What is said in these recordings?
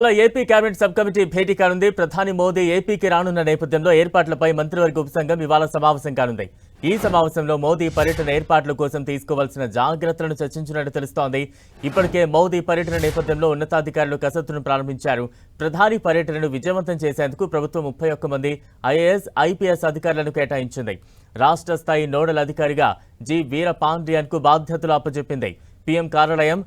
AP cabinet sub committee భేటీ కానుంది. ప్రధాని మోదీ ఏపీకి రానున్న నేపథ్యంలో ఏర్పాట్లపై మంత్రివర్గ ఉపసంఘం ఇవాళ సమావేశం కానుంది. ఈ సమావేశంలో మోదీ పర్యటన ఏర్పాట్ల కోసం తీసుకోవాల్సిన జాగ్రత్తలను చర్చించినట్టు తెలుస్తోంది. ఇప్పటికే మోదీ పర్యటన నేపథ్యంలో ఉన్నతాధికారులు కసరత్తును ప్రారంభించారు. ప్రధాని పర్యటనను విజయవంతం చేసేందుకు ప్రభుత్వం 31 మంది ఐఏఎస్, ఐపీఎస్ అధికారులను కేటాయించింది. రాష్ట్ర స్థాయి నోడల్ అధికారిగా జి వీరపాండ్యన్కు బాధ్యతలు అప్పచెప్పింది. పీఎం కార్యాలయం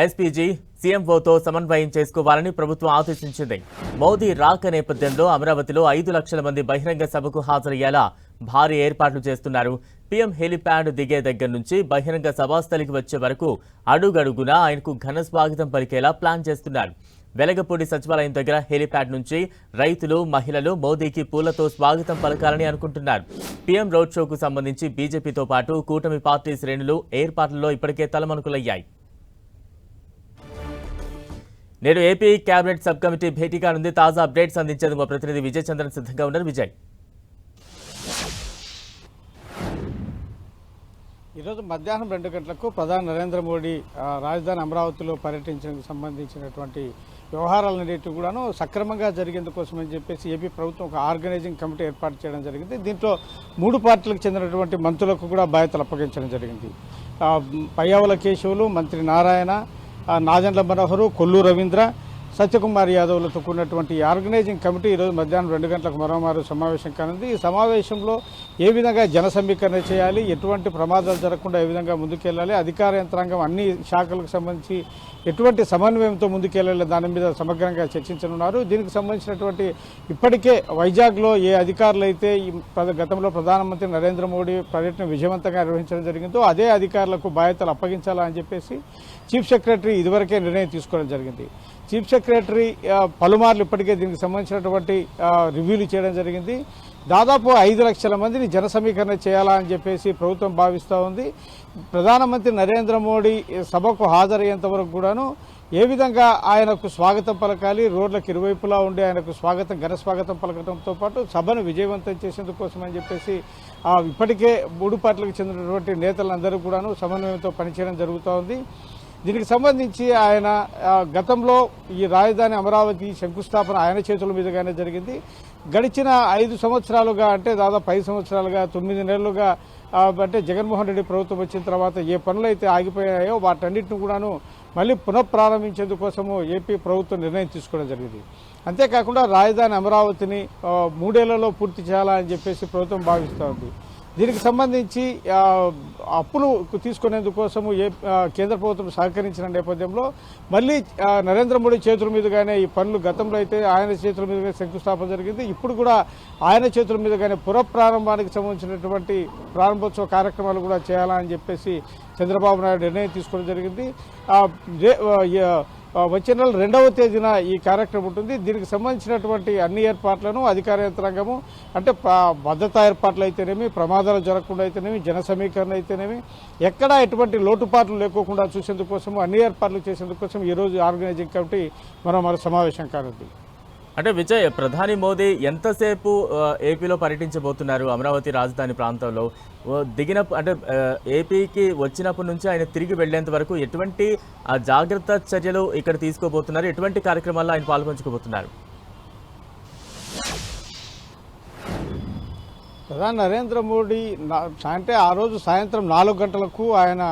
ఎస్పీజీ సీఎంఓతో సమన్వయం చేసుకోవాలని ప్రభుత్వం ఆదేశించింది. మోదీ రాక నేపథ్యంలో అమరావతిలో 5 లక్షల మంది బహిరంగ సభకు హాజరయ్యేలా భారీ ఏర్పాట్లు చేస్తున్నారు. పీఎం హెలిప్యాడ్ దిగే దగ్గర నుంచి బహిరంగ సభాస్థలికి వచ్చే వరకు అడుగడుగునా ఆయనకు ఘన స్వాగతం పలికేలా ప్లాన్ చేస్తున్నారు. వెలగపూడి సచివాలయం దగ్గర హెలిప్యాడ్ నుంచి రైతులు, మహిళలు మోదీకి పూలతో స్వాగతం పలకాలని అనుకుంటున్నారు. పీఎం రోడ్ షోకు సంబంధించి బీజేపీతో పాటు కూటమి పార్టీ శ్రేణులు ఏర్పాట్లలో ఇప్పటికే తలమణుకులయ్యాయి. నేడు ఏపీ కేబినెట్ సబ్ కమిటీ భేటీ కానుంది. తాజా అప్డేట్స్ అందించేందుకు మా ప్రతినిధి విజయ్ చంద్రన్ సిద్ధంగా ఉన్నారు. విజయ్, ఈరోజు మధ్యాహ్నం 2 గంటలకు ప్రధాని నరేంద్ర మోడీ రాజధాని అమరావతిలో పర్యటించడానికి సంబంధించినటువంటి వ్యవహారాలన్నిటి కూడాను సక్రమంగా జరిగేందుకోసం అని చెప్పేసి ఏపీ ప్రభుత్వం ఒక ఆర్గనైజింగ్ కమిటీ ఏర్పాటు చేయడం జరిగింది. దీంట్లో 3 పార్టీలకు చెందినటువంటి మంత్రులకు కూడా బాధ్యతలు అప్పగించడం జరిగింది. పయ్యావుల కేశవులు, మంత్రి నారాయణ, నాదెండ్ల మనోహరు, కొల్లు రవీంద్ర, సత్యకుమార్ యాదవ్లతో కూడినటువంటి ఆర్గనైజింగ్ కమిటీ ఈరోజు మధ్యాహ్నం 2 గంటలకు మరోమారు సమావేశం కానుంది. ఈ సమావేశంలో ఏ విధంగా జన సమీకరణ చేయాలి, ఎటువంటి ప్రమాదాలు జరగకుండా ఏ విధంగా ముందుకెళ్లాలి, అధికార యంత్రాంగం అన్ని శాఖలకు సంబంధించి ఎటువంటి సమన్వయంతో ముందుకెళ్లాలి దాని మీద సమగ్రంగా చర్చించనున్నారు. దీనికి సంబంధించినటువంటి ఇప్పటికే వైజాగ్లో ఏ అధికారులు అయితే గతంలో ప్రధానమంత్రి నరేంద్ర మోడీ పర్యటన విజయవంతంగా నిర్వహించడం జరిగిందో అదే అధికారులకు బాధ్యతలు అప్పగించాలని చెప్పేసి చీఫ్ సెక్రటరీ ఇదివరకే నిర్ణయం తీసుకోవడం జరిగింది. చీఫ్ సెక్రటరీ పలుమార్లు ఇప్పటికే దీనికి సంబంధించినటువంటి రివ్యూలు చేయడం జరిగింది. దాదాపు 5 లక్షల మందిని జన సమీకరణ చేయాలా అని చెప్పేసి ప్రభుత్వం భావిస్తూ ఉంది. ప్రధానమంత్రి నరేంద్ర మోడీ సభకు హాజరయ్యేంత వరకు కూడాను ఏ విధంగా ఆయనకు స్వాగతం పలకాలి, రోడ్లకు ఇరువైపులా ఉండి ఆయనకు ఘన స్వాగతం పలకడంతో పాటు సభను విజయవంతం చేసేందుకోసం అని చెప్పేసి ఇప్పటికే 3 పార్టీలకు చెందినటువంటి నేతలందరూ కూడాను సమన్వయంతో పనిచేయడం జరుగుతూ ఉంది. దీనికి సంబంధించి ఆయన గతంలో ఈ రాజధాని అమరావతి శంకుస్థాపన ఆయన చేతుల మీదుగానే జరిగింది. గడిచిన 5 సంవత్సరాలుగా అంటే దాదాపు 5 సంవత్సరాలుగా 9 నెలలుగా అంటే జగన్మోహన్ రెడ్డి ప్రభుత్వం వచ్చిన తర్వాత ఏ పనులు అయితే ఆగిపోయాయో వాటన్నిటిని కూడాను మళ్ళీ పునఃప్రారంభించేందుకోసము ఏపీ ప్రభుత్వం నిర్ణయం తీసుకోవడం జరిగింది. అంతేకాకుండా రాజధాని అమరావతిని 3 ఏళ్లలో పూర్తి చేయాలని చెప్పేసి ప్రభుత్వం భావిస్తూ ఉంది. దీనికి సంబంధించి అప్పులు తీసుకునేందుకోసము కేంద్ర ప్రభుత్వం సహకరించిన నేపథ్యంలో మళ్ళీ నరేంద్ర మోడీ చేతుల మీదుగానే ఈ పనులు గతంలో అయితే ఆయన చేతుల మీదుగానే శంకుస్థాపన జరిగింది. ఇప్పుడు కూడా ఆయన చేతుల మీదుగానే పునఃప్రారంభానికి సంబంధించినటువంటి ప్రారంభోత్సవ కార్యక్రమాలు కూడా చేయాలని చెప్పేసి చంద్రబాబు నాయుడు నిర్ణయం తీసుకోవడం జరిగింది. వచ్చే నెల 2వ తేదీన ఈ కార్యక్రమం ఉంటుంది. దీనికి సంబంధించినటువంటి అన్ని ఏర్పాట్లను అధికార యంత్రాంగము అంటే భద్రతా ఏర్పాట్లు అయితేనేమి, ప్రమాదాలు జరగకుండా అయితేనేమి, జన సమీకరణ అయితేనేమి, ఎక్కడా ఎటువంటి లోటుపాట్లు లేకోకుండా చూసేందుకోసం అన్ని ఏర్పాట్లు చేసేందుకోసం ఈరోజు ఆర్గనైజింగ్ కమిటీ మరో సమావేశం కానుంది. అంటే విజయ్, ప్రధాని మోదీ ఎంతసేపు ఏపీలో పర్యటించబోతున్నారు? అమరావతి రాజధాని ప్రాంతంలో అంటే ఏపీకి వచ్చినప్పటి నుంచి ఆయన తిరిగి వెళ్లేంత వరకు ఎటువంటి జాగ్రత్త చర్యలు ఇక్కడ తీసుకోబోతున్నారు? ఎటువంటి కార్యక్రమాల్లో ఆయన పాల్పంచుకోబోతున్నారు? ప్రధాని నరేంద్ర మోడీ అంటే ఆ రోజు సాయంత్రం 4 గంటలకు ఆయన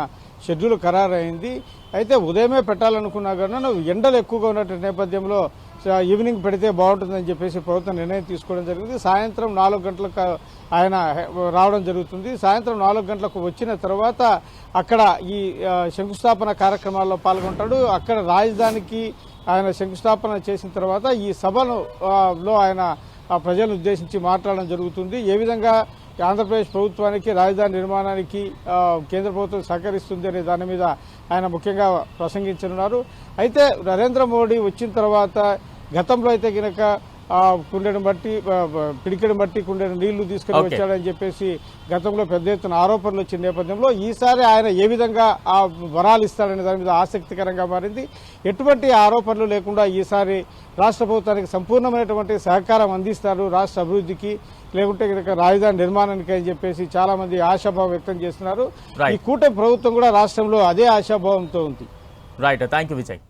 షెడ్యూల్ ఖరారైంది. అయితే ఉదయమే పెట్టాలనుకున్నా కానీ ఎండలు ఎక్కువగా ఉన్నటువంటి నేపథ్యంలో ఈవినింగ్ పెడితే బాగుంటుందని చెప్పేసి ప్రభుత్వం నిర్ణయం తీసుకోవడం జరిగింది. సాయంత్రం 4 గంటలకు ఆయన రావడం జరుగుతుంది. సాయంత్రం 4 గంటలకు వచ్చిన తర్వాత అక్కడ ఈ శంకుస్థాపన కార్యక్రమాల్లో పాల్గొంటాడు. అక్కడ రాజధానికి ఆయన శంకుస్థాపన చేసిన తర్వాత ఈ సభలో ఆయన ప్రజలను ఉద్దేశించి మాట్లాడడం జరుగుతుంది. ఏ విధంగా ఆంధ్రప్రదేశ్ ప్రభుత్వానికి రాజధాని నిర్మాణానికి కేంద్ర ప్రభుత్వం సహకరిస్తుంది అనే దాని మీద ఆయన ముఖ్యంగా ప్రసంగించనున్నారు. అయితే నరేంద్ర మోడీ వచ్చిన తర్వాత గతంలో అయితే కనుక కుండెను బట్టి పిడికెడు బట్టి కుండెను నీళ్లు తీసుకుని వచ్చాడని చెప్పేసి గతంలో పెద్ద ఎత్తున ఆరోపణలు వచ్చిన నేపథ్యంలో ఈసారి ఆయన ఏ విధంగా ఆ వరాలు ఇస్తాడనే దాని మీద ఆసక్తికరంగా మారింది. ఎటువంటి ఆరోపణలు లేకుండా ఈసారి రాష్ట్ర ప్రభుత్వానికి సంపూర్ణమైనటువంటి సహకారం అందిస్తారు రాష్ట్ర అభివృద్ధికి, లేకుంటే కనుక రాజధాని నిర్మాణానికి అని చెప్పేసి చాలా మంది ఆశాభావం వ్యక్తం చేస్తున్నారు. ఈ కూటమి ప్రభుత్వం కూడా రాష్ట్రంలో అదే ఆశాభావంతో ఉంది. Right, thank you Vijay.